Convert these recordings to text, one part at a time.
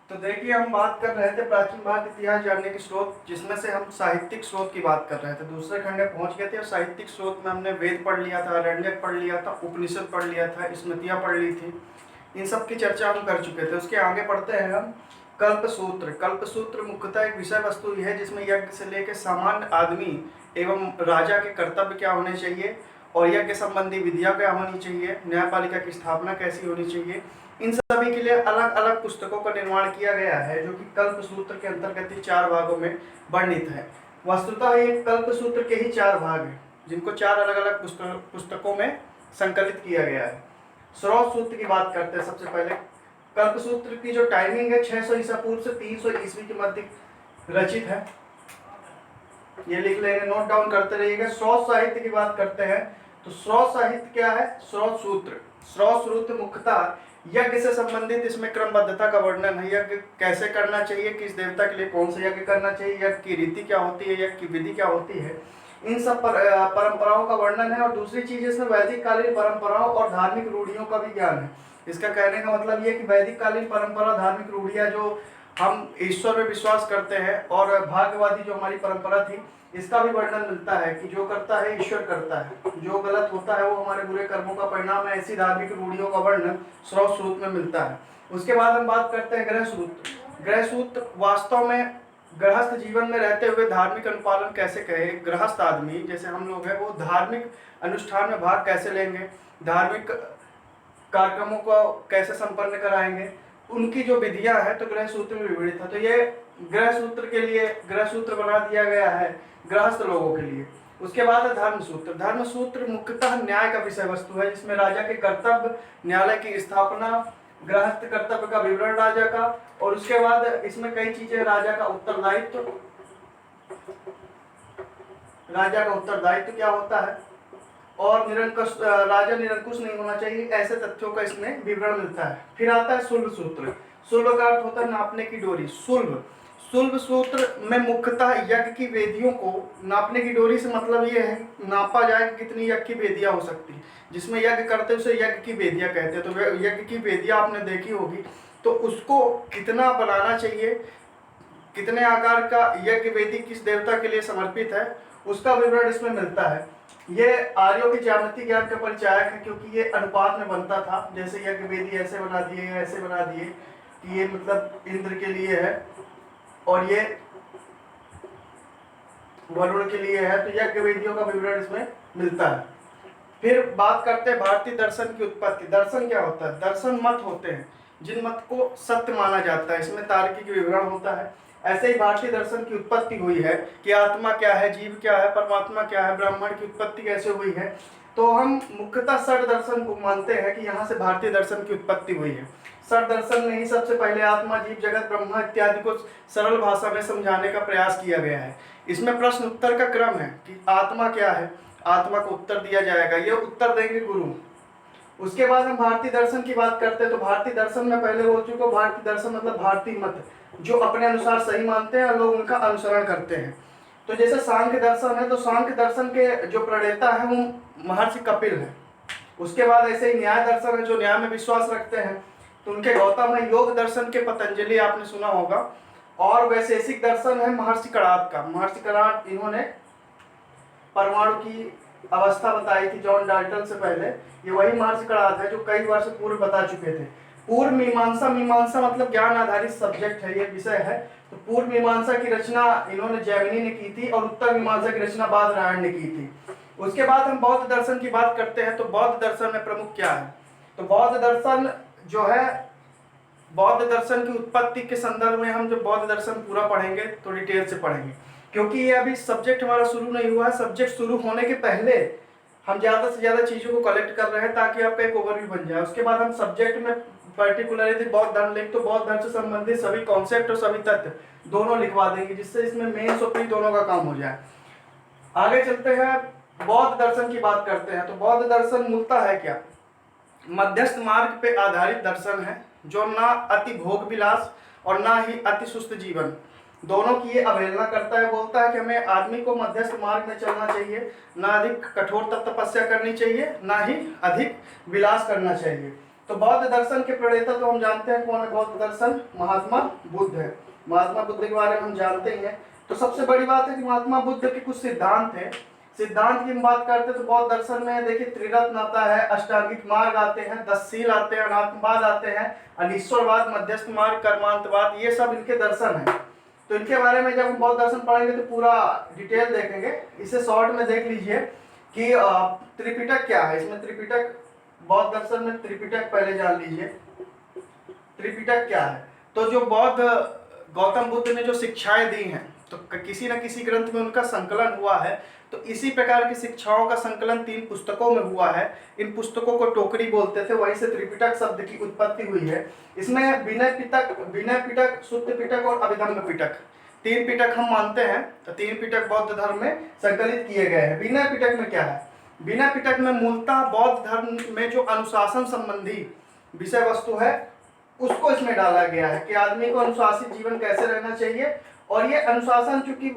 तो देखिए, हम बात कर रहे थे प्राचीन भारत इतिहास जानने के स्रोत, जिसमें से हम साहित्यिक स्रोत की बात कर रहे थे। दूसरे खंड में पहुंच गए थे और साहित्यिक स्रोत में हमने वेद पढ़ लिया था, आरण्यक पढ़ लिया था, उपनिषद पढ़ लिया था, स्मृतियां पढ़ ली थी। इन सब की चर्चा हम कर चुके थे। उसके आगे पढ़ते हैं हम कल्पसूत्र। कल्पसूत्र मुख्यतः एक विषय वस्तु है जिसमें यज्ञ से लेकर सामान्य आदमी एवं राजा के कर्तव्य क्या होने चाहिए और यज्ञ संबंधी विधियां क्या होनी चाहिए, न्यायपालिका की स्थापना कैसी होनी चाहिए, इन सभी के लिए अलग अलग पुस्तकों का निर्माण किया गया है, जो कि कल्पसूत्र के अंतर्गत ही 4 भागों में वर्णित है। वस्तुतः ये कल्पसूत्र के ही 4 भाग हैं, जिनको 4 अलग अलग पुस्तकों में संकलित किया गया है। स्रोत सूत्र की बात करते हैं। सबसे पहले कल्पसूत्र की जो टाइमिंग है 600 ईसा पूर्व से 300 ईस्वी के मध्य रचित है। ये लिख लेंगे, नोट डाउन करते रहिएगा। स्रोत साहित्य की बात करते हैं तो स्रोत साहित्य क्या है? स्रोत सूत्र। स्रोत सूत्र मुख्यतः यज्ञ से संबंधित, इसमें क्रमबद्धता का वर्णन है, यज्ञ कैसे करना चाहिए, किस देवता के लिए कौन सा यज्ञ करना चाहिए, यज्ञ की रीति क्या होती है, यज्ञ की विधि क्या होती है, इन सब परंपराओं का वर्णन है। और दूसरी चीज इसमें वैदिक कालीन परंपराओं और धार्मिक रूढ़ियों का भी ज्ञान है। इसका कहने का मतलब ये कि वैदिक कालीन परंपरा, धार्मिक रूढ़ियां जो हम ईश्वर में विश्वास करते हैं और भाग्यवादी जो हमारी परंपरा थी, इसका भी वर्णन मिलता है कि जो करता है ईश्वर करता है, जो गलत होता है वो हमारे बुरे कर्मों का परिणाम है। ऐसी धार्मिक रूढ़ियों का वर्णन स्रोत सूत्र में मिलता है। उसके बाद हम बात करते हैं ग्रह सूत्र। ग्रह सूत्र वास्तव में गृहस्थ जीवन में रहते हुए धार्मिक अनुपालन कैसे कहे, गृहस्थ आदमी जैसे हम लोग हैं वो धार्मिक अनुष्ठान में भाग कैसे लेंगे, धार्मिक कार्यक्रमों को कैसे संपन्न कराएंगे, उनकी जो विधियां हैं तो ग्रह सूत्र में विवरित है। तो ये ग्रह सूत्र के लिए ग्रह सूत्र बना दिया गया है गृहस्थ लोगों के लिए। उसके बाद है धर्म सूत्र। धर्म सूत्र मुख्यतः न्याय का विषय वस्तु है, जिसमें राजा के कर्तव्य, न्यायालय की स्थापना, गृहस्थ कर्तव्य का विवरण राजा का, और उसके बाद इसमें कई चीजें, राजा का उत्तरदायित्व, राजा का उत्तरदायित्व क्या होता है, और निरंकुश, राजा निरंकुश नहीं होना चाहिए, ऐसे तथ्यों का इसमें विवरण मिलता है। फिर आता है सुलभ सूत्र। सुलभ का अर्थ होता है नापने की डोरी। सुलभ सुलभ सूत्र में मुख्यतः यज्ञ की वेदियों को नापने की डोरी से मतलब ये है नापा जाए कि कितनी यज्ञ की वेदियां हो सकती है। जिसमें यज्ञ करते हैं उसे यज्ञ की वेदियां कहते हैं। तो यज्ञ की वेदियां आपने देखी होगी, तो उसको कितना बनाना चाहिए, कितने आकार का यज्ञ वेदी किस देवता के लिए समर्पित है, उसका विवरण इसमें मिलता है। ये आर्यों के ज्यामिति ज्ञान का परिचायक है, क्योंकि ये अनुपात में बनता था। जैसे यज्ञ वेदी ऐसे बना दिए, ऐसे बना दिए कि ये मतलब इंद्र के लिए है और ये वरुण के लिए है, तो यज्ञ वेदियों का विवरण इसमें मिलता है। फिर बात करते हैं भारतीय दर्शन की उत्पत्ति। दर्शन क्या होता है? दर्शन मत होते हैं जिन मत को सत्य माना जाता है, इसमें तार्किक विवरण होता है। ऐसे ही भारतीय दर्शन की उत्पत्ति हुई है कि आत्मा क्या है, जीव क्या है, परमात्मा क्या है, ब्राह्मण की उत्पत्ति कैसे हुई है। तो हम मुख्यतः षड दर्शन को मानते हैं कि यहाँ से भारतीय दर्शन की उत्पत्ति हुई है। षड दर्शन में ही सबसे पहले आत्मा, जीव, जगत, ब्रह्मा इत्यादि को सरल भाषा में समझाने का प्रयास किया गया है। इसमें प्रश्न उत्तर का क्रम है कि आत्मा क्या है, आत्मा को उत्तर दिया जाएगा, ये उत्तर देंगे गुरु। उसके बाद हम भारतीय दर्शन की बात करते हैं। तो भारतीय दर्शन में पहले हो चुका, भारतीय दर्शन मतलब भारतीय मत, जो अपने अनुसार सही मानते हैं और लोग उनका अनुसरण करते हैं। तो जैसे सांख्य दर्शन है, तो सांख्य दर्शन के जो प्रणेता है वो महर्षि कपिल है। उसके बाद ऐसे ही न्याय दर्शन है, जो न्याय में विश्वास रखते हैं, तो उनके गौतम है। योग दर्शन के पतंजलि आपने सुना होगा। और वैशेषिक दर्शन है महर्षि कणाद का। महर्षि कणाद, इन्होंने परमाणु की अवस्था बताई थी जॉन डाल्टन से पहले। ये वही महर्षि कणाद है जो कई वर्ष पूर्व बता चुके थे। पूर्व मीमांसा, मीमांसा मतलब ज्ञान आधारित सब्जेक्ट है, ये विषय है। तो पूर्व मीमांसा की रचना इन्होंने जैमिनी ने की थी और उत्तर मीमांसा की रचना बादरायण ने की थी। उसके बाद हम बौद्ध दर्शन की बात करते हैं। तो बौद्ध दर्शन में प्रमुख क्या है? तो बौद्ध दर्शन जो है, बौद्ध दर्शन की उत्पत्ति के संदर्भ में हम जब बौद्ध दर्शन पूरा पढ़ेंगे तो डिटेल से पढ़ेंगे, क्योंकि ये अभी सब्जेक्ट हमारा शुरू नहीं हुआ है। सब्जेक्ट शुरू होने के पहले हम ज़्यादा से ज़्यादा चीज़ों को कलेक्ट कर रहे हैं ताकि आपका एक ओवरव्यू बन जाए। उसके बाद हम सब्जेक्ट में पर्टिकुलरली बौद्ध धर्म लिख, तो बौद्ध धर्म से संबंधित सभी कॉन्सेप्ट और सभी तथ्य दोनों लिखवा देंगे, जिससे इसमें मेन और प्री दोनों का काम हो जाए। आगे चलते हैं, बौद्ध दर्शन की बात करते हैं। तो बौद्ध दर्शन मूलतः है क्या? मध्यस्थ मार्ग पे आधारित दर्शन है, जो ना अति भोग विलास और ना ही अति सुस्त जीवन, दोनों की ये अवहेलना करता है। बोलता है कि हमें आदमी को मध्यस्थ मार्ग में चलना चाहिए, ना अधिक कठोर तपस्या करनी चाहिए, ना ही अधिक विलास करना चाहिए। तो बौद्ध दर्शन के प्रणेता तो हम जानते हैं कौन है, बौद्ध दर्शन महात्मा बुद्ध है। महात्मा बुद्ध के बारे में हम जानते ही हैं। तो सबसे बड़ी बात है कि महात्मा बुद्ध के कुछ सिद्धांत हैं। सिद्धांत की हम बात करते हैं तो बौद्ध दर्शन में देखिए त्रिरत्न आता है, अष्टांगिक मार्ग आते हैं, 10 शील आते हैं, अनात्मवाद आते हैं, अनिश्वरवाद, मध्यस्थ मार्ग, कर्मांतवाद, ये सब इनके दर्शन है। तो इनके बारे में जब हम बौद्ध दर्शन पढ़ेंगे तो पूरा डिटेल देखेंगे। इसे शॉर्ट में देख लीजिए कि त्रिपिटक क्या है। इसमें त्रिपिटक, बौद्ध दर्शन में त्रिपिटक पहले जान लीजिए त्रिपिटक क्या है। तो जो बौद्ध गौतम बुद्ध ने जो शिक्षाएं दी हैं तो किसी न किसी ग्रंथ में उनका संकलन हुआ है। तो इसी प्रकार की शिक्षाओं का संकलन 3 पुस्तकों में हुआ है। इन पुस्तकों को टोकरी बोलते थे, वहीं से त्रिपिटक शब्द की उत्पत्ति हुई है। इसमें विनय पिटक, शुद्ध पिटक और अभिधम्म पिटक, 3 पिटक हम मानते हैं। तो 3 पिटक बौद्ध धर्म में संकलित किए गए हैं। विनय पिटक में क्या है? विनय पिटक में मूलतः बौद्ध धर्म में जो अनुशासन संबंधी विषय वस्तु है उसको इसमें डाला गया है कि आदमी को अनुशासित जीवन कैसे रहना चाहिए। और ये अनुशासन चूंकि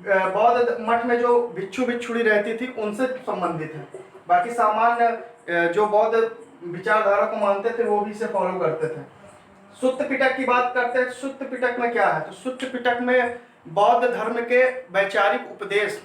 बौद्ध मठ में जो भिक्षु भिक्षुणी रहती थी उनसे संबंधित है। बाकी सामान्य जो बौद्ध विचारधारा को मानते थे वो भी इसे फॉलो करते थे। सुत्त पिटक की बात करते हैं। सुत्त पिटक में क्या है? तो सुत्त पिटक में बौद्ध धर्म के वैचारिक उपदेश,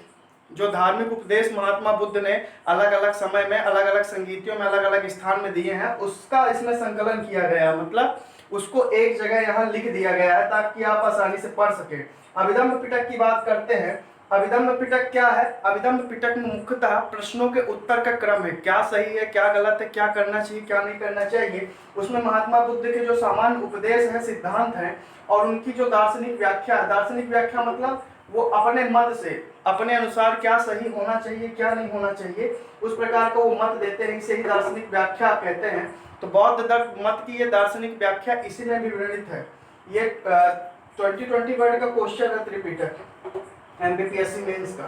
जो धार्मिक उपदेश महात्मा बुद्ध ने अलग अलग समय में अलग अलग संगीतियों में अलग अलग स्थान में दिए हैं उसका इसमें संकलन किया गया। मतलब उसको एक जगह यहाँ लिख दिया गया है ताकि आप आसानी से पढ़ सके। अभिधम्म पिटक की बात करते हैं। अभिधम्म पिटक क्या है? अभिधम्म पिटक में मुख्यतः प्रश्नों के उत्तर का क्रम है, क्या सही है, क्या गलत है, क्या करना चाहिए, क्या नहीं करना चाहिए। उसमें महात्मा बुद्ध के जो सामान्य उपदेश है, सिद्धांत हैं और उनकी जो दार्शनिक व्याख्या है, दार्शनिक व्याख्या मतलब वो अपने मत से अपने अनुसार क्या सही होना चाहिए, क्या नहीं होना चाहिए, उस प्रकार का वो मत देते हैं। इसे ही दार्शनिक व्याख्या कहते हैं। तो बौद्ध मत की ये दार्शनिक व्याख्या इसी में भी वर्णित है। ये 2020 वर्ड का क्वेश्चन है त्रिपिटक एमपीपीएससी मेंस का,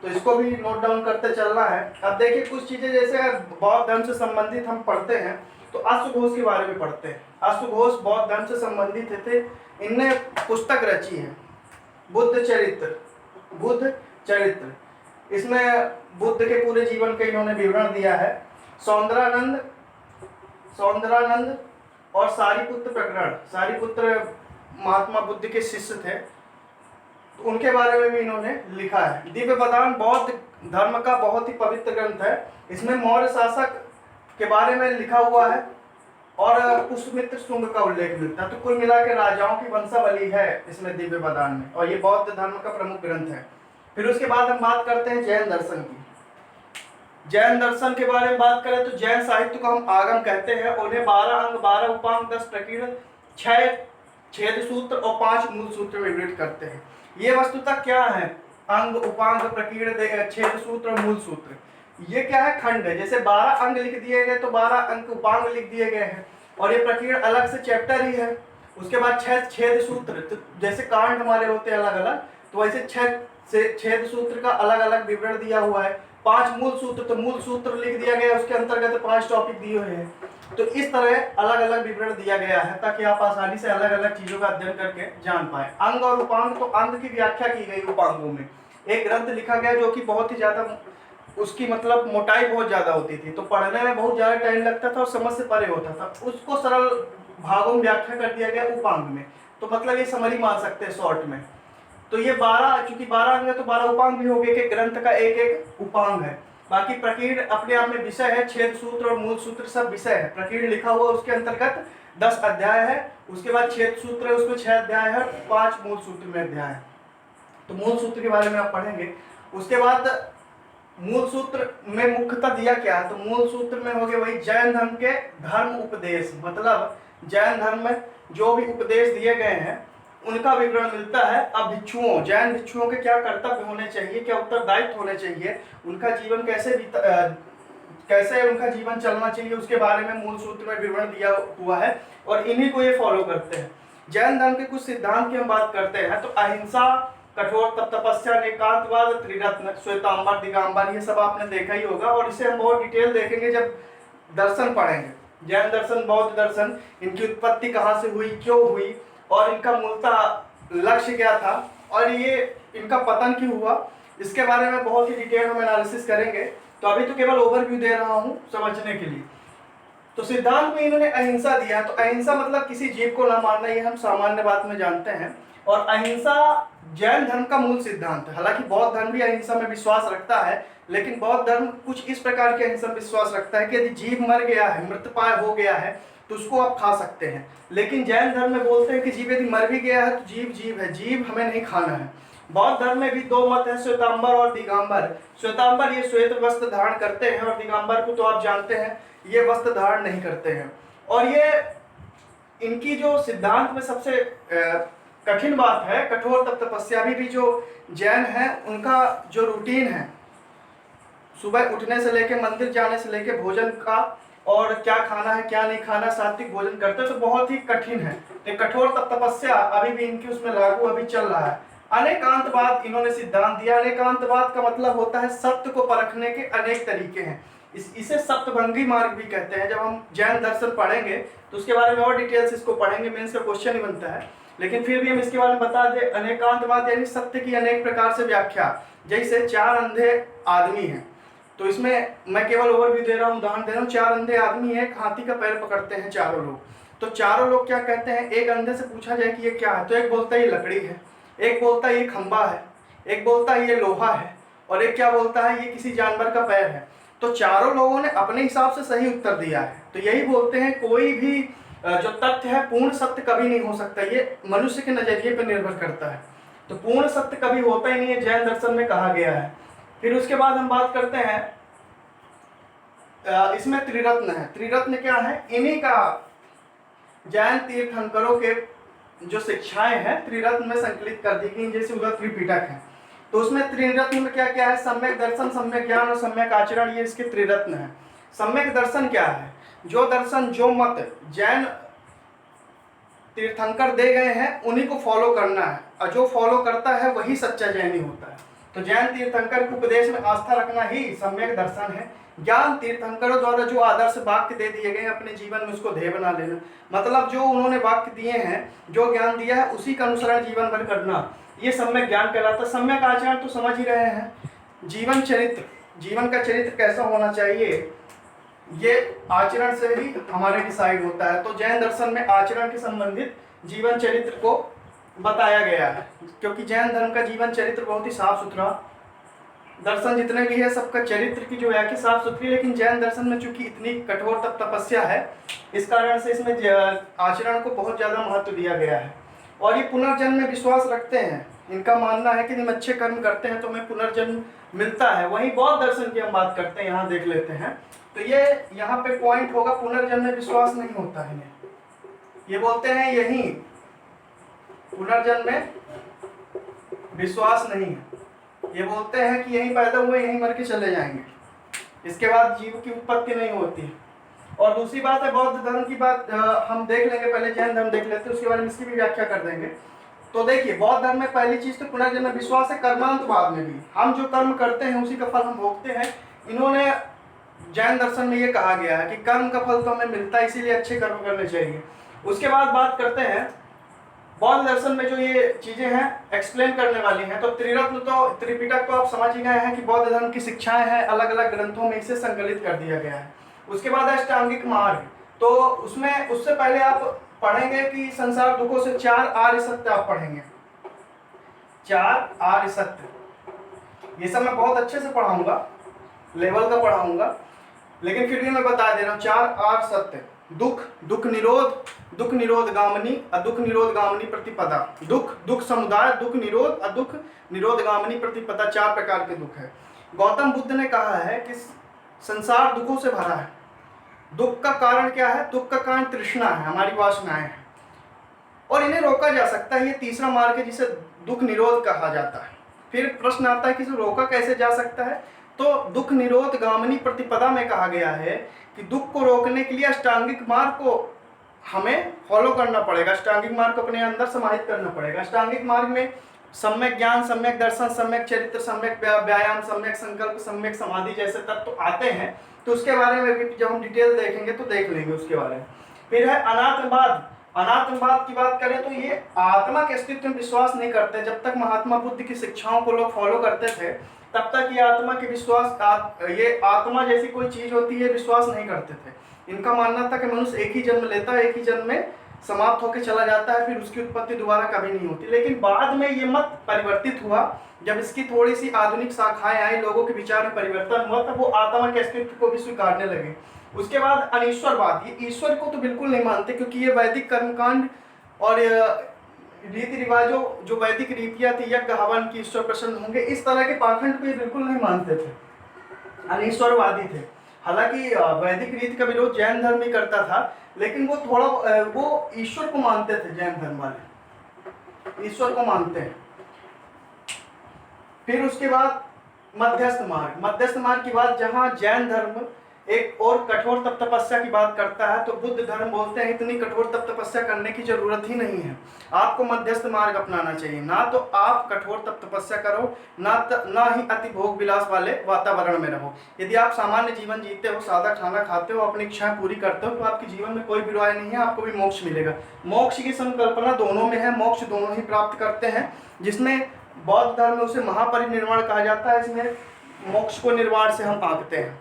तो इसको भी नोट डाउन करते चलना है। अब देखिए कुछ चीजें जैसे बौद्ध धर्म से संबंधित हम पढ़ते हैं तो अश्वघोष के बारे में पढ़ते हैं। अश्वघोष बौद्ध धर्म से संबंधित थे। इनने पुस्तक रची है बुद्ध चरित्र। इसमें बुद्ध के पूरे जीवन का इन्होंने विवरण दिया है। सौंदरानंद और सारिपुत्र प्रकरण, सारिपुत्र महात्मा बुद्ध के शिष्य थे, तो उनके बारे में भी इन्होंने लिखा है। दिव्य बदान बौद्ध धर्म का बहुत ही पवित्र ग्रंथ है। इसमें मौर्य शासक के बारे में लिखा हुआ है और पुष्यमित्र शुंग का उल्लेख मिलता है। तो कुल मिला के राजाओं की वंशावली है इसमें दिव्य बदान में, और ये बौद्ध धर्म का प्रमुख ग्रंथ है। फिर उसके बाद हम बात करते हैं जैन दर्शन की। जैन दर्शन के बारे में बात करें तो जैन साहित्य को हम आगम कहते हैं। उन्हें 12 अंग, 12 उपांग, 10 प्रकीर्ण, 6 छेद सूत्र और 5 मूल सूत्र में विभक्त करते हैं। ये वस्तुतः क्या है? अंग, उपांग, प्रकीर्ण, छेद सूत्र और मूल सूत्र, ये क्या है? खंड है। जैसे 12 अंग लिख दिए गए तो 12 अंग उपांग लिख दिए गए हैं, और ये प्रकीर्ण अलग से चैप्टर ही है। उसके बाद 6 छेद सूत्र, तो जैसे कांड हमारे होते हैं अलग अलग, तो वैसे 6 छेद सूत्र का अलग अलग विवरण दिया हुआ है। 5 मूल सूत्र, तो मूल सूत्र लिख दिया गया, उसके अंतर्गत 5 टॉपिक दिए हुए हैं। तो इस तरह अलग अलग विवरण दिया गया है ताकि आप आसानी से अलग अलग चीजों का अध्ययन करके जान पाए। अंग और उपांग, तो अंग की व्याख्या की गई उपांगों में। एक ग्रंथ लिखा गया जो कि बहुत ही ज्यादा, उसकी मतलब मोटाई बहुत ज्यादा होती थी, तो पढ़ने में बहुत ज्यादा टाइम लगता था और समझ से परे होता था। उसको सरल भागों में व्याख्या कर दिया गया उपांग में। तो मतलब ये समरी मान सकते हैं शॉर्ट में। तो ये 12, चूंकि 12 अंग है तो 12 उपांग भी हो गए कि ग्रंथ का एक एक उपांग है। बाकी प्रकीर्ण अपने आप में विषय है, छेद सूत्र और मूल सूत्र सब विषय है। प्रकीर्ण लिखा हुआ उसके अंतर्गत 10 अध्याय है, उसके बाद छेद सूत्र है उसमें 6 अध्याय है, 5 मूल सूत्र में अध्याय है। तो मूल सूत्र के बारे में आप पढ़ेंगे। उसके बाद मूल सूत्र में मुख्यतः दिया क्या है? तो मूल सूत्र में हो गए वही जैन धर्म के धर्म उपदेश, मतलब जैन धर्म में जो भी उपदेश दिए गए हैं उनका विवरण मिलता है। अब भिक्षुओं, जैन भिक्षुओं के क्या कर्तव्य होने चाहिए, क्या उत्तरदायित्व होने चाहिए, उनका जीवन कैसे उनका जीवन चलना चाहिए, उसके बारे में मूल सूत्र में विवरण दिया हुआ है और इन्हीं को ये फॉलो करते हैं। जैन धर्म के कुछ सिद्धांत की हम बात करते हैं तो अहिंसा, कठोर तपस्या, एकांतवाद, त्रिरत्न, श्वेतांबर, दिगंबर, ये सब आपने देखा ही होगा और इसे हम बहुत डिटेल देखेंगे जब दर्शन पढ़ेंगे। जैन दर्शन, बौद्ध दर्शन, इनकी उत्पत्ति कहाँ से हुई, क्यों हुई और इनका मूलतः लक्ष्य क्या था और ये इनका पतन क्यों हुआ, इसके बारे में बहुत ही डिटेल हम एनालिसिस करेंगे। तो अभी तो केवल ओवरव्यू दे रहा हूँ समझने के लिए। तो सिद्धांत में इन्होंने अहिंसा दिया। तो अहिंसा मतलब किसी जीव को ना मारना, ये हम सामान्य बात में जानते हैं। और अहिंसा जैन धर्म का मूल सिद्धांत है। हालांकि बौद्ध धर्म भी अहिंसा में विश्वास रखता है, लेकिन बौद्ध धर्म कुछ इस प्रकार के अहिंसा में विश्वास रखता है कि यदि जीव मर गया है, मृतप्राय हो गया है, तो उसको आप खा सकते हैं। लेकिन जैन धर्म में बोलते हैं कि जीव यदि मर भी गया है तो जीव जीव है, जीव हमें नहीं खाना है। बौद्ध धर्म में भी दो मत है, श्वेतांबर और दिगंबर। श्वेतांबर ये श्वेत वस्त्र धारण करते हैं, और दिगंबर को तो आप जानते हैं ये वस्त्र धारण नहीं करते हैं। और ये इनकी जो सिद्धांत में सबसे कठिन बात है, कठोर तप तपस्या। भी जो जैन है उनका जो रूटीन है, सुबह उठने से लेके मंदिर जाने से लेके भोजन का, और क्या खाना है क्या नहीं खाना, सात्विक भोजन करते हैं, तो बहुत ही कठिन है। तो कठोर तप तपस्या अभी भी इनकी उसमें लागू अभी चल रहा है। अनेकांतवाद इन्होंने सिद्धांत दिया। अनेकांतवाद का मतलब होता है सत्य को परखने के अनेक तरीके हैं। इसे सप्तभंगी मार्ग भी कहते हैं। जब हम जैन दर्शन पढ़ेंगे तो उसके बारे में और डिटेल्स इसको पढ़ेंगे, मेंस का क्वेश्चन ही बनता है, लेकिन फिर भी हम इसके बारे में बता दें। अनेकांतवाद यानी सत्य की अनेक प्रकार से व्याख्या। जैसे चार अंधे आदमी हैं, तो इसमें मैं केवल ओवरव्यू दे रहा हूँ, उदाहरण दे रहा हूँ। चार अंधे आदमी हैं, एक हाथी का पैर पकड़ते हैं चारों लोग। तो चारों लोग क्या कहते हैं, एक अंधे से पूछा जाए कि ये क्या है, तो एक बोलता है ये लकड़ी है, एक बोलता है ये खंबा है, एक बोलता है ये लोहा है, और एक क्या बोलता है ये किसी जानवर का पैर है। तो चारों लोगों ने अपने हिसाब से सही उत्तर दिया है। तो यही बोलते हैं कोई भी जो तथ्य है पूर्ण सत्य कभी नहीं हो सकता, ये मनुष्य के नजरिए पर निर्भर करता है। तो पूर्ण सत्य कभी होता ही नहीं है, जैन दर्शन में कहा गया है। फिर उसके बाद हम बात करते हैं, इसमें त्रिरत्न है। त्रिरत्न क्या है, इन्हीं का जैन तीर्थंकरों के जो शिक्षाएं हैं त्रिरत्न में संकलित कर दी गई, जैसे उधर त्रिपिटक है। तो उसमें त्रिरत्न में क्या क्या है, सम्यक दर्शन, सम्यक ज्ञान और सम्यक आचरण, ये इसके त्रिरत्न है। सम्यक दर्शन क्या है, जो दर्शन जो मत जैन तीर्थंकर दे गए हैं उन्हीं को फॉलो करना है, और जो फॉलो करता है वही सच्चा जैनी होता है। तो जैन तीर्थंकर के उपदेश में आस्था रखना ही सम्यक दर्शन है। ज्ञान, तीर्थंकरों द्वारा जो आदर्श वाक्य दे दिए गए अपने जीवन में उसको ध्येय बना लेना, मतलब जो उन्होंने वाक्य दिए हैं, जो ज्ञान दिया है उसी का अनुसरण जीवन भर करना, ये सम्यक ज्ञान कहलाता है। सम्यक आचरण तो समझ ही रहे हैं, जीवन चरित्र, जीवन का चरित्र कैसा होना चाहिए, ये आचरण से ही हमारे डिसाइड होता है। तो जैन दर्शन में आचरण के संबंधित जीवन चरित्र को बताया गया है, क्योंकि जैन धर्म का जीवन चरित्र बहुत ही साफ सुथरा, दर्शन जितने भी है सबका चरित्र की जो व्याख्या साफ सुथरी। लेकिन जैन दर्शन में चूंकि इतनी कठोर तपस्या है, इस कारण से इसमें आचरण को बहुत ज़्यादा महत्व दिया गया है। और ये पुनर्जन्म में विश्वास रखते हैं। इनका मानना है कि हम अच्छे कर्म करते हैं तो हमें पुनर्जन्म मिलता है। वहीं बौद्ध दर्शन की हम बात करते हैं, यहाँ देख लेते हैं। तो ये यहाँ पे पॉइंट होगा, पुनर्जन्म में विश्वास नहीं होता है इन्हें। ये बोलते हैं यही पुनर्जन्म में विश्वास नहीं है। ये बोलते हैं कि यहीं पैदा हुए यहीं मर के चले जाएंगे, इसके बाद जीव की उत्पत्ति नहीं होती है। और दूसरी बात है बौद्ध धर्म की बात हम देख लेंगे, पहले जैन धर्म देख लेते हैं, उसके बारे में इसकी भी व्याख्या कर देंगे। तो देखिए, बौद्ध धर्म में पहली चीज तो पुनर्जन्म में विश्वास है। कर्मांतवाद में भी हम जो कर्म करते हैं उसी का फल हम भोगते हैं। इन्होंने जैन दर्शन में ये कहा गया है कि कर्म का फल तो हमें मिलता है, इसीलिए अच्छे कर्म करने चाहिए। उसके बाद बात करते हैं बौद्ध दर्शन में जो ये चीजें हैं एक्सप्लेन करने वाली हैं। तो त्रिरत्न तो त्रिपिटक तो आप समझ ही गए हैं कि बौद्ध धर्म की शिक्षाएं हैं, अलग अलग ग्रंथों में इसे संकलित कर दिया गया है। उसके बाद अष्टांगिक मार्ग, तो उसमें उससे पहले आप पढ़ेंगे कि संसार दुखों से 4 आर्य सत्य आप पढ़ेंगे। 4 आर्य सत्य, ये सब मैं बहुत अच्छे से पढ़ाऊंगा, लेवल का पढ़ाऊंगा, लेकिन फिर भी मैं बता दे रहा हूँ। 4 आर्य सत्य, दुख, दुख निरोध, दुख निरोध गामिनी, अदुख निरोध गामिनी प्रतिपदा। दुख, दुख समुदाय, दुख निरोध, अदुख निरोध गामिनी प्रतिपदा, 4 प्रकार के दुख है। गौतम बुद्ध ने कहा है कि संसार दुखों से भरा है। दुख का कारण क्या है? दुख का कारण तृष्णा है, हमारी वासनाएं हैं, और इन्हें रोका जा सकता है। ये तीसरा मार्ग है जिसे दुख निरोध कहा जाता है। फिर प्रश्न आता है कि इसे रोका कैसे जा सकता है? तो दुख निरोध गामिनी प्रतिपदा में कहा गया है कि दुख को रोकने के लिए अष्टांगिक मार्ग को हमें फॉलो करना पड़ेगा, अष्टांगिक मार्ग को अपने अंदर समाहित करना पड़ेगा। अष्टांगिक मार्ग में सम्यक ज्ञान, सम्यक दर्शन, सम्यक चरित्र, सम्यक व्यायाम, सम्यक संकल्प, सम्यक समाधि जैसे तत्व तो आते हैं। तो उसके बारे में भी जब हम डिटेल देखेंगे तो देख लेंगे उसके बारे में। फिर है अनात्मवाद। अनात्मवाद की बात करें तो ये आत्मा के अस्तित्व में विश्वास नहीं करते। जब तक महात्मा बुद्ध की शिक्षाओं को लोग फॉलो करते थे तब तक ये आत्मा के विश्वास, ये आत्मा जैसी कोई चीज होती है विश्वास नहीं करते थे। इनका मानना था कि मनुष्य एक ही जन्म लेता है, एक ही जन्म में समाप्त होकर चला जाता है, फिर उसकी उत्पत्ति दोबारा कभी नहीं होती। लेकिन बाद में ये मत परिवर्तित हुआ, जब इसकी थोड़ी सी आधुनिक शाखाएं आई, लोगों के विचार में परिवर्तन हुआ, तब वो आत्मा के अस्तित्व को भी स्वीकारने लगे। उसके बाद अनीश्वरवाद, ये ईश्वर को तो बिल्कुल नहीं मानते, क्योंकि ये वैदिक कर्मकांड और रीति रिवाजों, जो वैदिक रीतियां थी, यज्ञ हवन की ईश्वर प्रसन्न होंगे, इस तरह के पाखंड को ये बिल्कुल नहीं मानते थे, अनीश्वरवादी थे। हालांकि वैदिक रीति का विरोध जैन धर्म ही करता था, लेकिन वो थोड़ा वो ईश्वर को मानते थे, जैन धर्म वाले ईश्वर को मानते हैं। फिर उसके बाद मध्यस्थ मार्ग, मध्यस्थ मार्ग की बात, जहां जैन धर्म एक और कठोर तप तपस्या की बात करता है, तो बुद्ध धर्म बोलते हैं इतनी कठोर तप तपस्या करने की जरूरत ही नहीं है, आपको मध्यस्थ मार्ग अपनाना चाहिए। ना तो आप कठोर तप तपस्या करो, ना ही अति भोग विलास वाले वातावरण में रहो। यदि आप सामान्य जीवन जीते हो, सादा खाना खाते हो, अपनी इच्छाएं पूरी करते हो, तो आपके जीवन में कोई बुराई नहीं है, आपको भी मोक्ष मिलेगा। मोक्ष की संकल्पना दोनों में है, मोक्ष दोनों ही प्राप्त करते हैं, जिसमें बौद्ध धर्म में उसे महापरिनिर्वाण कहा जाता है, इसमें मोक्ष को निर्वाण से हम आंकते हैं।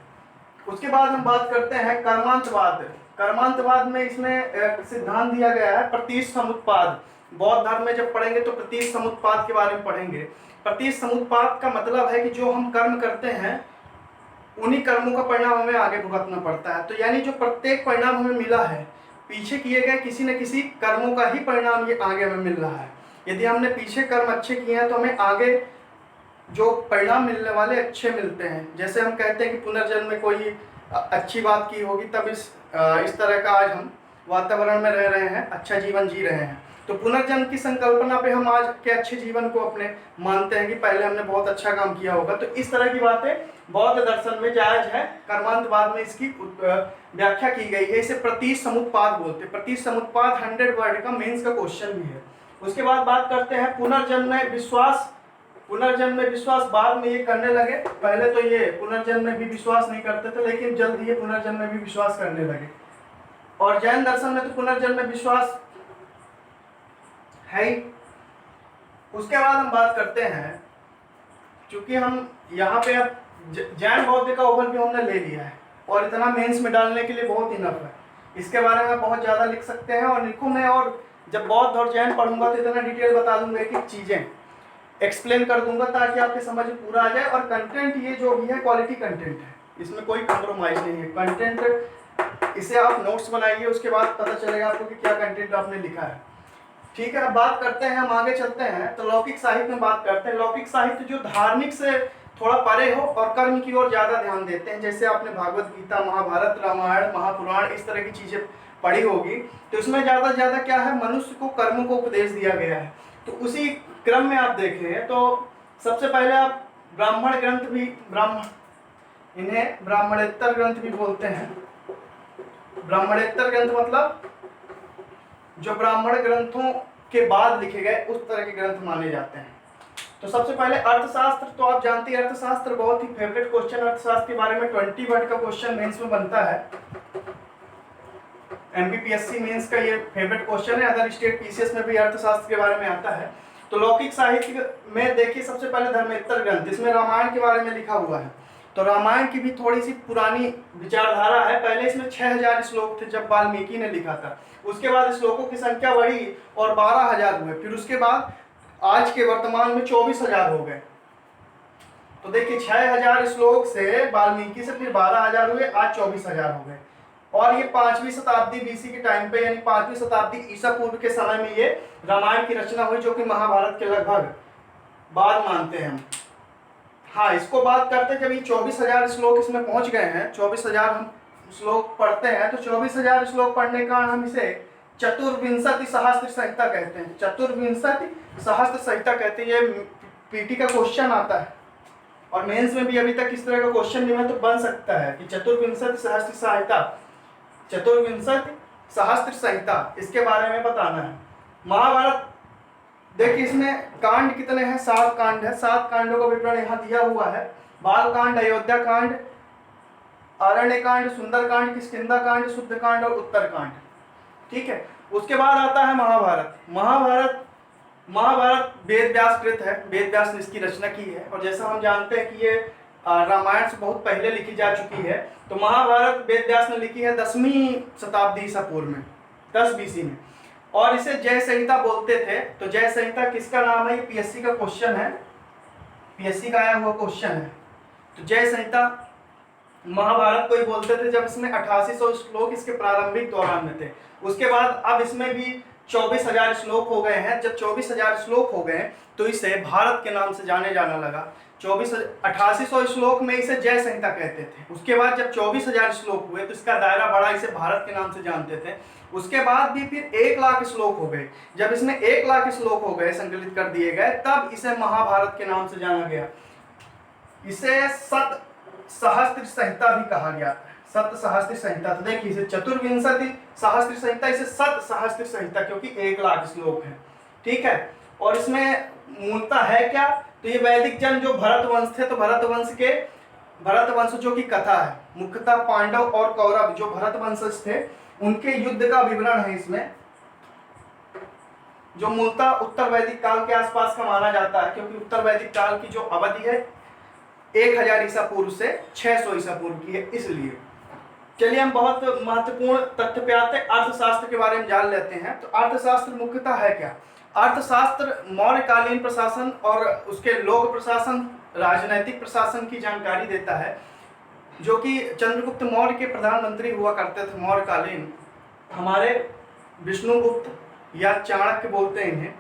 उसके बाद हम बात करते हैं कर्मांतवाद। कर्मांतवाद में इसमें सिद्धांत दिया गया है प्रतीश समुत्पाद। बौद्ध धर्म में जब पढ़ेंगे तो प्रतीश समुत्पाद के बारे में पढ़ेंगे। प्रतीश समुत्पाद का मतलब है कि जो हम कर्म करते हैं उन्हीं कर्मों का परिणाम हमें आगे भुगतना पड़ता है। तो यानी जो प्रत्येक परिणाम हमें मिला है, पीछे किए गए किसी न किसी कर्मों का ही परिणाम ये आगे हमें मिल रहा है। यदि हमने पीछे कर्म अच्छे किए हैं तो हमें आगे जो परिणाम मिलने वाले अच्छे मिलते हैं। जैसे हम कहते हैं कि पुनर्जन्म में कोई अच्छी बात की होगी, तब इस तरह का आज हम वातावरण में रह रहे हैं, अच्छा जीवन जी रहे हैं। तो पुनर्जन्म की संकल्पना पे हम आज के अच्छे जीवन को अपने मानते हैं कि पहले हमने बहुत अच्छा काम किया होगा। तो इस तरह की बातें बौद्ध दर्शन में जायज है, कर्मांतवाद में इसकी व्याख्या की गई है। इसे प्रतीश समुत्पाद बोलते हैं। प्रतीश समुत्पाद 100 वर्ड का मेंस का क्वेश्चन भी है। उसके बाद बात करते हैं पुनर्जन्म में विश्वास। पुनर्जन्म में विश्वास बाद में ये करने लगे, पहले तो ये पुनर्जन्म में भी विश्वास नहीं करते थे, लेकिन जल्द ही ये पुनर्जन्म में भी विश्वास करने लगे। और जैन दर्शन में तो पुनर्जन्म में विश्वास है ही। उसके बाद हम बात करते हैं, क्योंकि हम यहाँ पे अब जैन बौद्ध का ओवरव्यू हमने ले लिया है और इतना मेंस में डालने के लिए बहुत इनफ है। इसके बारे में बहुत ज़्यादा लिख सकते हैं और लिखूँ मैं, और जब बौद्ध और जैन पढ़ूंगा तो इतना डिटेल बता दूंगा, एक एक चीज़ें एक्सप्लेन कर दूंगा ताकि आपके समझ में पूरा आ जाए। और कंटेंट ये जो भी है क्वालिटी कंटेंट है, इसमें कोई कॉम्प्रोमाइज़ नहीं है। कंटेंट इसे आप नोट्स बनाइए, उसके बाद पता चलेगा आपको कि क्या कंटेंट आपने लिखा है। ठीक है, अब बात करते हैं, हम आगे चलते हैं तो लौकिक साहित्य में बात करते हैं। लौकिक साहित्य जो धार्मिक से थोड़ा परे हो और कर्म की ओर ज़्यादा ध्यान देते हैं। जैसे आपने भागवत गीता, महाभारत, रामायण, महापुराण इस तरह की चीज़ें पढ़ी होगी, तो इसमें ज़्यादा से ज़्यादा क्या है, मनुष्य को कर्मों को उपदेश दिया गया है। तो उसी क्रम में आप देखें तो सबसे पहले आप ब्राह्मण ग्रंथ भी, इन्हें ब्राह्मणेतर ग्रंथ भी बोलते हैं। ब्राह्मणेतर ग्रंथ मतलब जो ब्राह्मण ग्रंथों के बाद लिखे गए उस तरह के ग्रंथ माने जाते हैं। तो सबसे पहले अर्थशास्त्र, तो आप जानते हैं अर्थशास्त्र बहुत ही फेवरेट क्वेश्चन, अर्थशास्त्र के बारे में 20 वर्ड का क्वेश्चन मेंस में बनता है। एमपीपीएससी मेंस का ये फेवरेट क्वेश्चन है, अदर स्टेट पीसीएस में भी अर्थशास्त्र के बारे में आता है। तो लौकिक साहित्य में देखिए सबसे पहले धर्मेतर ग्रंथ, इसमें रामायण के बारे में लिखा हुआ है। तो रामायण की भी थोड़ी सी पुरानी विचारधारा है। पहले इसमें 6000 श्लोक थे जब वाल्मीकि ने लिखा था, उसके बाद श्लोकों की संख्या बढ़ी और 12000 हुए, फिर उसके बाद आज के वर्तमान में 24000 हो गए। तो देखिए 6000 श्लोक से वाल्मीकि से फिर 12000 हुए, आज 24000 हो गए। और ये 5वीं शताब्दी बीसी के टाइम पे, यानी 5वीं शताब्दी ईसा पूर्व के समय में ये रामायण की रचना हुई, जो कि महाभारत के लगभग बाद मानते हैं हम। हाँ, इसको बात करते हैं, जब ये 24000 श्लोक इसमें पहुंच गए हैं, 24000 हम श्लोक पढ़ते हैं, तो 24000 श्लोक पढ़ने का हम इसे चतुर्विंशति सहस्त्र संहिता कहते हैं। चतुर्विंशति सहस्त्र संहिता कहते हैं। ये पीटी का क्वेश्चन आता है और मेंस में भी अभी तक इस तरह का क्वेश्चन नहीं है, तो बन सकता है कि चतुर्विंशति सहस्त्र संहिता, चतुर्विंशति सहस्त्र संहिता, इसके बारे में बताना है। महाभारत देखिए इसमें कांड कितने हैं, 7 कांड है। 7 कांडों का विवरण यहाँ दिया हुआ है। बाल कांड, अयोध्या कांड, आरण्य कांड, सुंदर कांड, किष्किंधा कांड, शुद्ध कांड और उत्तर कांड। ठीक है, उसके बाद आता है महाभारत। महाभारत वेद व्यास कृत है, वेद व्यास ने इसकी रचना की है। और जैसा हम जानते हैं कि ये रामायण से बहुत पहले लिखी जा चुकी है। तो महाभारत वेद व्यास ने लिखी है 10वीं शताब्दी ईसा पूर्व में, 10 BC में, और इसे जय संहिता बोलते थे। तो जय संहिता किसका नाम है? ये पीएससी का क्वेश्चन है, पीएससी का आया हुआ क्वेश्चन है। तो जय संहिता महाभारत को ही बोलते थे, जब इसमें 8800 श्लोक इसके प्रारंभिक दौरान में थे। उसके बाद अब इसमें भी 24,000 श्लोक हो गए हैं। जब 24,000 श्लोक हो गए तो इसे भारत के नाम से जाने जाना लगा। 8800 श्लोक में इसे जय संहिता कहते थे। उसके बाद जब 24,000 श्लोक हुए तो इसका दायरा बढ़ा, इसे भारत के नाम से जानते थे। उसके बाद भी फिर 1 लाख श्लोक हो गए। जब इसमें 1 लाख श्लोक हो गए, संकलित कर दिए गए, तब इसे महाभारत के नाम से जाना गया। इसे सत सहस्त्र संहिता भी कहा गया। सत सहस्त्र संहिता, तो देखिए इसे चतुर्विंशति सहस्त्र संहिता, इसे सत सहस्त्र संहिता, क्योंकि 1 लाख श्लोक है। ठीक है, और इसमें मूलतः है क्या? तो ये वैदिक जन जो भरत वंश थे, तो भरत वंशजों की कथा है। मुख्यतः पांडव और कौरव जो भरत वंशज थे, उनके युद्ध का विवरण है इसमें, जो मूलतः उत्तर वैदिक काल के आसपास का माना जाता है, क्योंकि उत्तर वैदिक काल की जो अवधि है 1000 ईसा पूर्व से 600 ईसा पूर्व की है। इसलिए चलिए हम बहुत महत्वपूर्ण तथ्य पे आते हैं, अर्थशास्त्र के बारे में जान लेते हैं। तो अर्थशास्त्र मुख्यतः है क्या? अर्थशास्त्र मौर्यकालीन प्रशासन और उसके लोक प्रशासन, राजनैतिक प्रशासन की जानकारी देता है, जो कि चंद्रगुप्त मौर्य के प्रधानमंत्री हुआ करते थे मौर्यकालीन। हमारे विष्णुगुप्त या चाणक्य बोलते हैं इन्हें।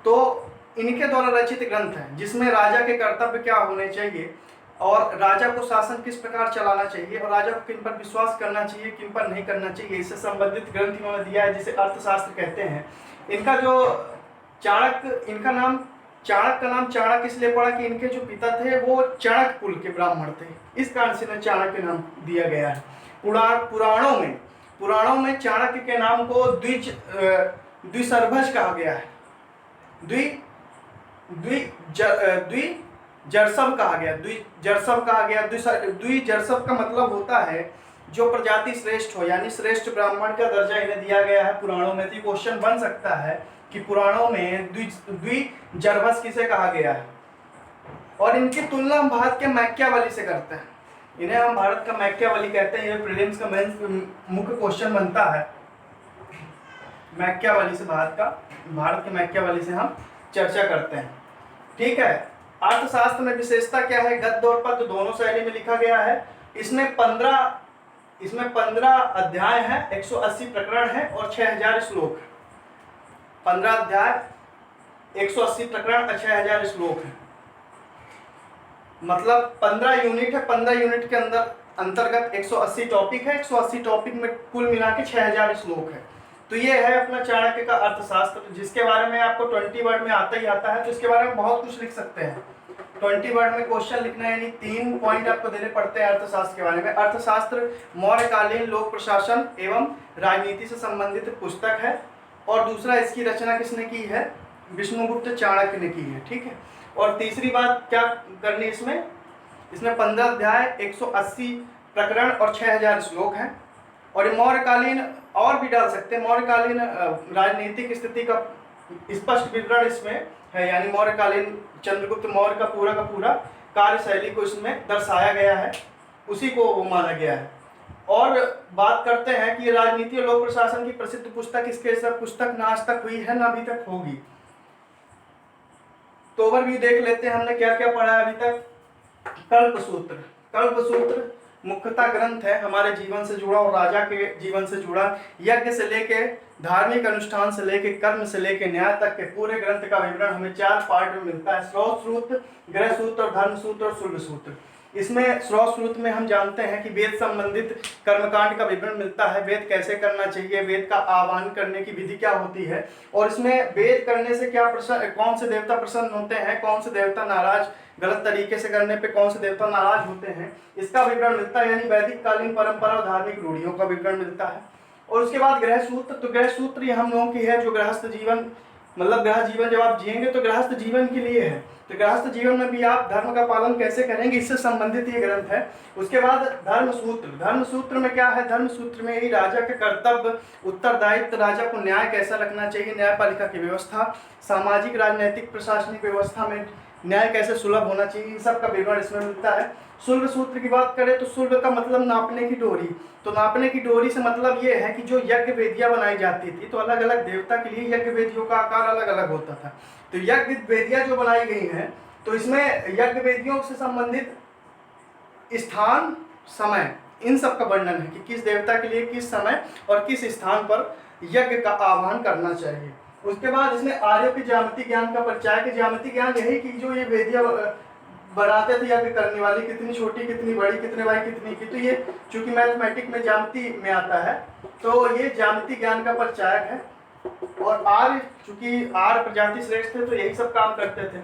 तो इनके द्वारा रचित ग्रंथ है, जिसमें राजा के कर्तव्य क्या होने चाहिए और राजा को शासन किस प्रकार चलाना चाहिए और राजा को किन पर विश्वास करना चाहिए, किन पर नहीं करना चाहिए, इससे संबंधित ग्रंथ इन्होंने दिया है, जिसे अर्थशास्त्र कहते हैं। इनका जो चाणक्य, इनका नाम चाणक्य का नाम चाणक्य इसलिए पड़ा कि इनके जो पिता थे वो चाणक्य कुल के ब्राह्मण थे, इस कारण से इन्हें चाणक्य नाम दिया गया है। पुराणों में चाणक्य के नाम को द्विसर्भज कहा गया है, द्विजर्सव कहा गया, द्विजर्सव कहा गया। द्विजर्सव का मतलब होता है जो प्रजाति श्रेष्ठ हो, यानी श्रेष्ठ ब्राह्मण का दर्जा इन्हें दिया गया है पुराणों में। तो क्वेश्चन बन सकता है कि पुराणों में द्विजर्भस किसे कहा गया है। और इनकी तुलना हम भारत के मैकियावेली से करते हैं, इन्हें हम भारत का मैकियावेली कहते हैं। ये प्रीलिम्स का मेंस मुख्य क्वेश्चन बनता है मैकियावेली से, भारत के मैकियावेली से हम चर्चा करते हैं। ठीक है, अर्थशास्त्र में विशेषता क्या है? गद्य और पद्य दोनों शैली में लिखा गया है। इसमें 15 अध्याय है, 180 प्रकरण है और 6000 श्लोक है। 15 अध्याय, 180 प्रकरण और 6000 श्लोक है, मतलब 15 यूनिट है। 15 यूनिट के अंतर्गत 180 टॉपिक है। 180 टॉपिक में कुल मिला के 6000 श्लोक है। तो ये है अपना चाणक्य का अर्थशास्त्र, जिसके बारे में आपको 20 वर्ड में आता ही आता है। तो इसके बारे में बहुत कुछ लिख सकते हैं। 20 वर्ड में क्वेश्चन लिखना है, यानी 3 पॉइंट आपको देने पड़ते हैं अर्थशास्त्र के बारे में। अर्थशास्त्र मौर्यकालीन लोक प्रशासन एवं राजनीति से संबंधित पुस्तक है। और दूसरा, इसकी रचना किसने की है? विष्णुगुप्त चाणक्य ने की है। ठीक है, और तीसरी बात क्या करनी इसमें 15 अध्याय, 180 प्रकरण और 6000 श्लोक हैं। और ये मौर्यकालीन और भी डाल सकते हैं, मौर्यकालीन राजनीतिक स्थिति का स्पष्ट विवरण इसमें है, यानी मौर्यकालीन चंद्रगुप्त मौर्य का पूरा कार्यशैली को इसमें दर्शाया गया है, उसी को वो माना गया है। और बात करते हैं कि राजनीति और लोक प्रशासन की प्रसिद्ध पुस्तक, इसके सब पुस्तक ना आज तक हुई है ना अभी तक होगी। तो ओवरव्यू देख लेते हैं हमने क्या क्या पढ़ा है अभी तक। कल्पसूत्र मुख्यतः ग्रंथ है हमारे जीवन से जुड़ा और राजा के जीवन से जुड़ा। यज्ञ से लेके धार्मिक अनुष्ठान से लेके कर्म से लेके न्याय तक के पूरे ग्रंथ का विवरण हमें 4 पार्ट में मिलता है। स्रोत सूत्र, गृह सूत्र और धर्म सूत्र और शुल्ब सूत्र। इसमें स्रोत सूत्र में हम जानते हैं कि वेद संबंधित कर्मकांड का विवरण मिलता है, वेद कैसे करना चाहिए, वेद का आह्वान करने की विधि क्या होती है, और इसमें वेद करने से क्या कौन से देवता प्रसन्न होते हैं, कौन से देवता नाराज, गलत तरीके से करने पे कौन से देवता नाराज होते हैं, इसका विवरण मिलता है। यानी वैदिक कालीन परंपरा और धार्मिक रूढ़ियों का विवरण मिलता है। और उसके बाद गृह सूत्र। तो गृह सूत्र ये हम लोगों की है, जो गृहस्थ जीवन, मतलब गृह जीवन जब आप जिएंगे तो गृहस्थ जीवन के लिए है। तो गृहस्थ जीवन में भी आप धर्म का पालन कैसे करेंगे, इससे संबंधित ये ग्रंथ है। उसके बाद धर्म सूत्र। धर्म सूत्र में क्या है? धर्म सूत्र में ही राजा के कर्तव्य, उत्तरदायित्व, राजा को न्याय कैसा रखना चाहिए, न्यायपालिका की व्यवस्था, सामाजिक राजनीतिक प्रशासनिक व्यवस्था में न्याय कैसे सुलभ होना चाहिए, इन सब का विवरण इसमें मिलता है। शुल्ब सूत्र की बात करें तो शुल्ब का मतलब नापने की डोरी। तो नापने की डोरी से मतलब ये है कि जो यज्ञ वेदियां बनाई जाती थी, तो अलग अलग देवता के लिए यज्ञ वेदियों का आकार अलग अलग होता था। तो यज्ञ वेदियां जो बनाई गई हैं, तो इसमें यज्ञ वेदियों से संबंधित स्थान, समय, इन सब का वर्णन है कि किस देवता के लिए किस समय और किस स्थान पर यज्ञ का आह्वान करना चाहिए। उसके बाद इसमें आर्यों के ज्यामिति ज्ञान का परिचय। के ज्यामिति ज्ञान यही कि जो ये वेदियां बनाते थे यज्ञ करने वाली, कितनी छोटी कितनी बड़ी, कितने बाई कितनी की, तो ये चूंकि मैथमेटिक में ज्यामिति में आता है, तो ये ज्यामिति ज्ञान का परिचायक है। और आर्य, चूंकि आर्य प्रजाति श्रेष्ठ थे, तो यही सब काम करते थे।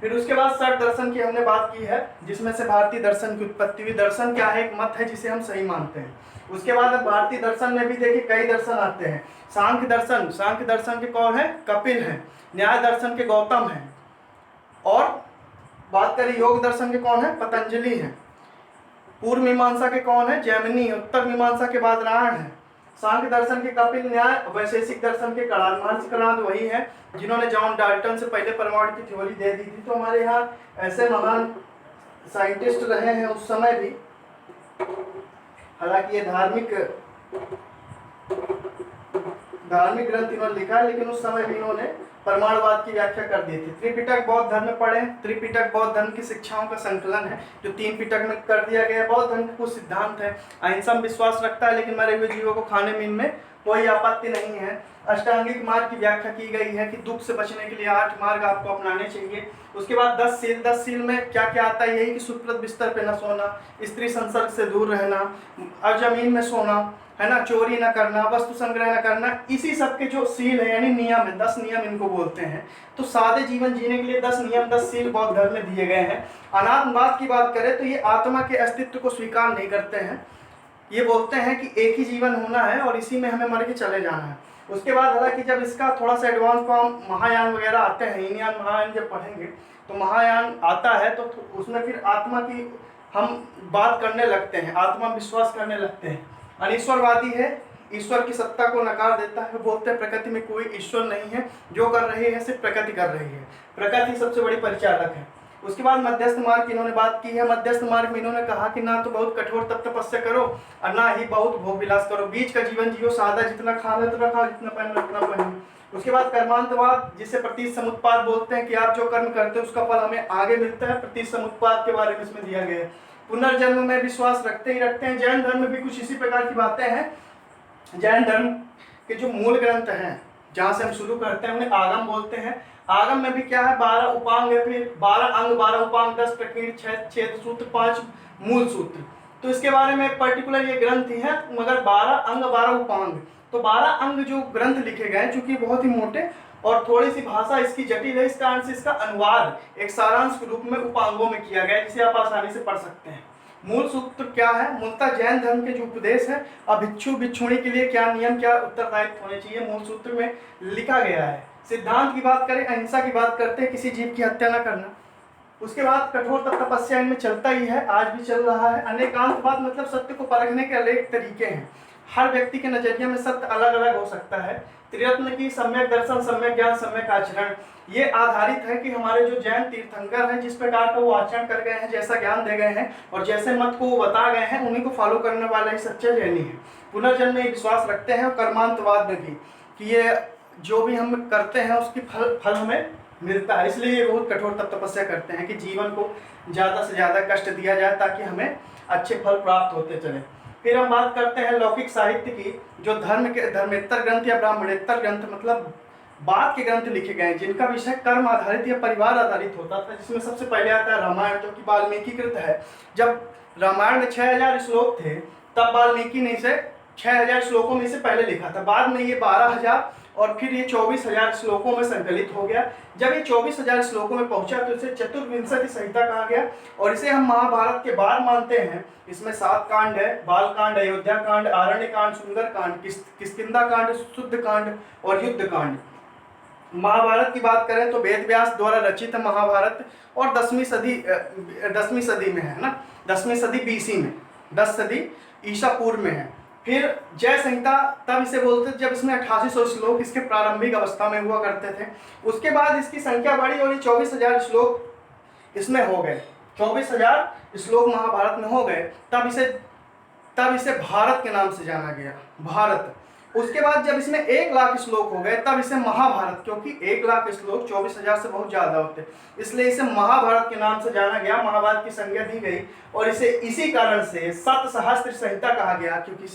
फिर उसके बाद षट दर्शन की हमने बात की है, जिसमें से भारतीय दर्शन की उत्पत्ति हुई। दर्शन क्या है? एक मत है जिसे हम सही मानते हैं। उसके बाद अब भारतीय दर्शन में भी देखिए कई दर्शन आते हैं। सांख्य दर्शन, सांख्य दर्शन के कौन है? कपिल हैं। न्याय दर्शन के गौतम हैं। और बात करें योग दर्शन के कौन है? पतंजलि हैं। पूर्व मीमांसा के कौन है? जैमिनी। उत्तर मीमांसा के बाद रायण है। सांख्य दर्शन के कपिल, न्याय, वैशेषिक दर्शन के कणाद। महर्षि कणाद वही है जिन्होंने जॉन डाल्टन से पहले परमाणु की थ्योरी दे दी थी। तो हमारे यहाँ ऐसे महान साइंटिस्ट रहे हैं उस समय भी, हालांकि ये धार्मिक ग्रंथ इन्होंने लिखा है, लेकिन उस समय भी इन्होंने परमाणुवाद की व्याख्या कर दी थी। त्रिपिटक बौद्ध धर्म में पढ़े। त्रिपिटक बौद्ध धर्म की शिक्षाओं का संकलन है जो 3 पिटक में कर दिया गया है। बौद्ध धर्म के कुछ सिद्धांत है। अहिंसा में विश्वास रखता है, लेकिन मरे हुए जीवों को खाने में इनमें कोई आपत्ति नहीं है। अष्टांगिक मार्ग की व्याख्या की गई है कि दुख से बचने के लिए 8 मार्ग आपको अपनाने चाहिए। उसके बाद 10 सील। 10 सील में क्या क्या आता है? यही कि सुप्रत बिस्तर पे न सोना, स्त्री संसर्ग से दूर रहना, और जमीन में सोना, है ना, चोरी न करना, वस्तु संग्रह न करना। इसी सब के जो सील है यानी नियम है, 10 नियम इनको बोलते हैं। तो सादे जीवन जीने के लिए 10 नियम, 10 सील बौद्ध धर्म में दिए गए हैं। अनात्मवाद की बात करें तो ये आत्मा के अस्तित्व को स्वीकार नहीं करते हैं। ये बोलते हैं कि एक ही जीवन होना है और इसी में हमें मर के चले जाना है। उसके बाद हालांकि जब इसका थोड़ा सा एडवांस फॉर्म महायान वगैरह आते हैं, हीनयान महायान जब पढ़ेंगे तो महायान आता है, तो उसमें फिर आत्मा की हम बात करने लगते हैं, आत्मा विश्वास करने लगते हैं। अनिश्वरवादी है, ईश्वर की सत्ता को नकार देता है। बोलते हैं प्रकृति में कोई ईश्वर नहीं है, जो कर रही है सिर्फ प्रकृति कर रही है, प्रकृति सबसे बड़ी परिचालक है। उसके बाद मध्यस्थ मार्ग की इन्होंने बात की है। मध्यस्थ मार्ग में इन्होंने कहा कि ना तो बहुत कठोर तपस्या करो और ना ही बहुत भोग विलास करो, बीच का जीवन जियो, सादा, जितना खाना उतना खाओ, जितना पहनना उतना पहनो। उसके बाद कर्मांतवाद, जिसे प्रतीत समुत्पाद बोलते हैं कि आप जो कर्म करते हो उसका फल हमें आगे मिलता है। प्रतीत समुत्पाद के बारे में इसमें दिया गया है। पुनर्जन्म में विश्वास रखते ही रखते हैं। जैन धर्म में भी कुछ इसी प्रकार की बातें हैं। जैन धर्म के जो मूल ग्रंथ हैं, जहाँ से हम शुरू करते हैं, उन्हें आगम बोलते हैं। आगम में भी क्या है? 12 उपांग है, फिर 12 अंग, 12 उपांग, 10 प्रकीर्ण, 6 छेद सूत्र, 5 मूल सूत्र। तो इसके बारे में पर्टिकुलर ये ग्रंथ ही है, मगर 12 अंग 12 उपांग। तो 12 अंग जो ग्रंथ लिखे गए, चूंकि बहुत ही मोटे और थोड़ी सी भाषा इसकी जटिल है, इस कारण से इसका अनुवाद एक सारांश के रूप में उपांगों में किया गया है, जिसे आप आसानी से पढ़ सकते हैं। मूल सूत्र क्या है? मूलतः जैन धर्म के जो उपदेश है, अब भिक्षु भिक्षुणी के लिए क्या नियम, क्या उत्तरदायित्व होने चाहिए, मूल सूत्र में लिखा गया है। सिद्धांत की बात करें, अहिंसा की बात करते हैं, किसी जीव की हत्या न करना। उसके बाद कठोर तपस्या इनमें चलता ही है, आज भी चल रहा है। अनेकांतवाद मतलब सत्य को परखने के अनेक तरीके हैं। हर व्यक्ति के नजरिए में सत्य अलग अलग हो सकता है। त्रिरत्न की सम्यक दर्शन, सम्यक ज्ञान, सम्यक आचरण, ये आधारित है कि हमारे जो जैन तीर्थंकर हैं जिस प्रकार का वो आचरण कर गए हैं, जैसा ज्ञान दे गए हैं और जैसे मत को वो बता गए हैं, उन्हीं को फॉलो करने वाला ही सच्चा जैनी है। पुनर्जन्म में विश्वास रखते हैं और कर्मांतवाद में भी कि ये जो भी हम करते हैं उसकी फल हमें मिलता है। इसलिए ये बहुत कठोर तपस्या करते हैं कि जीवन को ज़्यादा से ज़्यादा कष्ट दिया जाए ताकि हमें अच्छे फल प्राप्त होते चले। फिर हम बात करते हैं लौकिक साहित्य की, जो धर्मेतर ग्रंथ या ब्राह्मणेतर ग्रंथ मतलब बाद के ग्रंथ लिखे गए हैं, जिनका विषय कर्म आधारित या परिवार आधारित होता था। जिसमें सबसे पहले आता है रामायण, जो कि वाल्मीकि कृत है। जब रामायण में 6000 श्लोक थे, तब वाल्मीकि ने इसे 6000 श्लोकों में से पहले लिखा था। बाद में ये 12000 और फिर ये 24000 श्लोकों में संकलित हो गया। जब ये 24000 श्लोकों में पहुंचा तो इसे चतुर्विंशति संहिता कहा गया और इसे हम महाभारत के बाद मानते हैं। इसमें 7 कांड है, बाल कांड, अयोध्या कांड, आरण्य कांड, सुंदर कांड, किष्किंधा कांड, शुद्ध कांड और युद्ध कांड। महाभारत की बात करें तो वेद व्यास द्वारा रचित है महाभारत और 10वीं सदी में है ना, 10वीं सदी BC में, 10 सदी ईसा पूर्व में है। फिर जय संहिता तब इसे बोलते थे जब इसमें 8800 श्लोक इसके प्रारंभिक अवस्था में हुआ करते थे। उसके बाद इसकी संख्या बढ़ी और ये 24000 श्लोक इसमें हो गए, 24,000 श्लोक महाभारत में हो गए, तब इसे भारत के नाम से जाना गया, भारत। उसके बाद जब इसमें 1,00,000 श्लोक हो गए तब इसे महाभारत, क्योंकि 1,00,000 श्लोक 24,000 से बहुत ज्यादा होते, इसलिए इसे महाभारत के नाम से जाना गया, महाभारत की संज्ञा दी गई। और इसे इसी कारण से सप्तसहस्त्र संहिता कहा गया, क्योंकि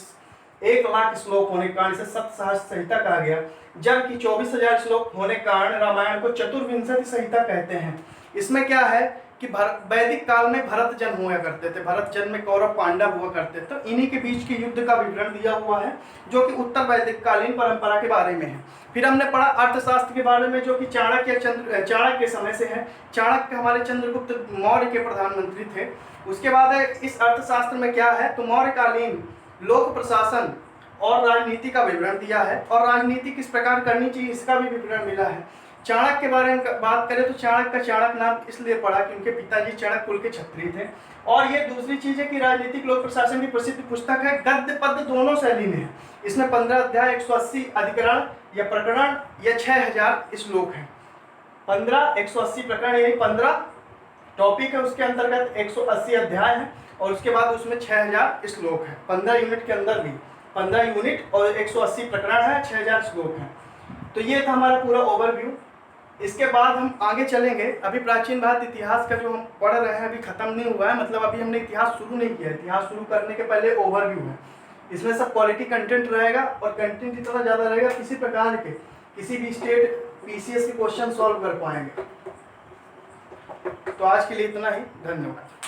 1,00,000 श्लोक होने के कारण इसे सप्तसहस्त्र संहिता कहा गया। जबकि 24,000 श्लोक होने के कारण रामायण को चतुर्विंशति संहिता कहते हैं। इसमें क्या है कि वैदिक काल में भरत जन्म हुआ करते थे, भरत जन्म में कौरव पांडव हुआ करते थे, तो इन्हीं के बीच के युद्ध का विवरण दिया हुआ है, जो कि उत्तर वैदिक कालीन परंपरा के बारे में है। फिर हमने पढ़ा अर्थशास्त्र के बारे में, जो कि चाणक्य के समय से है। चाणक्य हमारे चंद्रगुप्त मौर्य के प्रधानमंत्री थे। उसके बाद है इस अर्थशास्त्र में क्या है, तो मौर्यकालीन लोक प्रशासन और राजनीति का विवरण दिया है, और राजनीति किस प्रकार करनी चाहिए इसका भी विवरण मिला है। चाणक्य के बारे में बात करें तो चाणक्य का चाणक्य नाम इसलिए पड़ा कि उनके पिताजी चाणक्य कुल के क्षत्रिय थे। और ये दूसरी चीज है कि राजनीतिक लोक प्रशासन की प्रसिद्ध पुस्तक है, गद्य पद्य दोनों शैली में है। इसमें 15 अध्याय, 180 अधिकरण या प्रकरण या 6,000 श्लोक है। 15 180 प्रकरण यानी 15 टॉपिक है, उसके अंतर्गत 180 अध्याय है, और उसके बाद उसमें 6,000 श्लोक है। 15 यूनिट के अंदर भी 15 यूनिट और 180 प्रकरण है, 6,000 श्लोक है। तो ये था हमारा पूरा ओवरव्यू। इसके बाद हम आगे चलेंगे। अभी प्राचीन भारत इतिहास का जो हम पढ़ रहे हैं अभी खत्म नहीं हुआ है, मतलब अभी हमने इतिहास शुरू नहीं किया है। इतिहास शुरू करने के पहले ओवरव्यू है, इसमें सब क्वालिटी कंटेंट रहेगा, और कंटेंट इतना ज़्यादा रहेगा किसी प्रकार के किसी भी स्टेट पीसीएस के क्वेश्चन सॉल्व कर पाएंगे। तो आज के लिए इतना ही, धन्यवाद।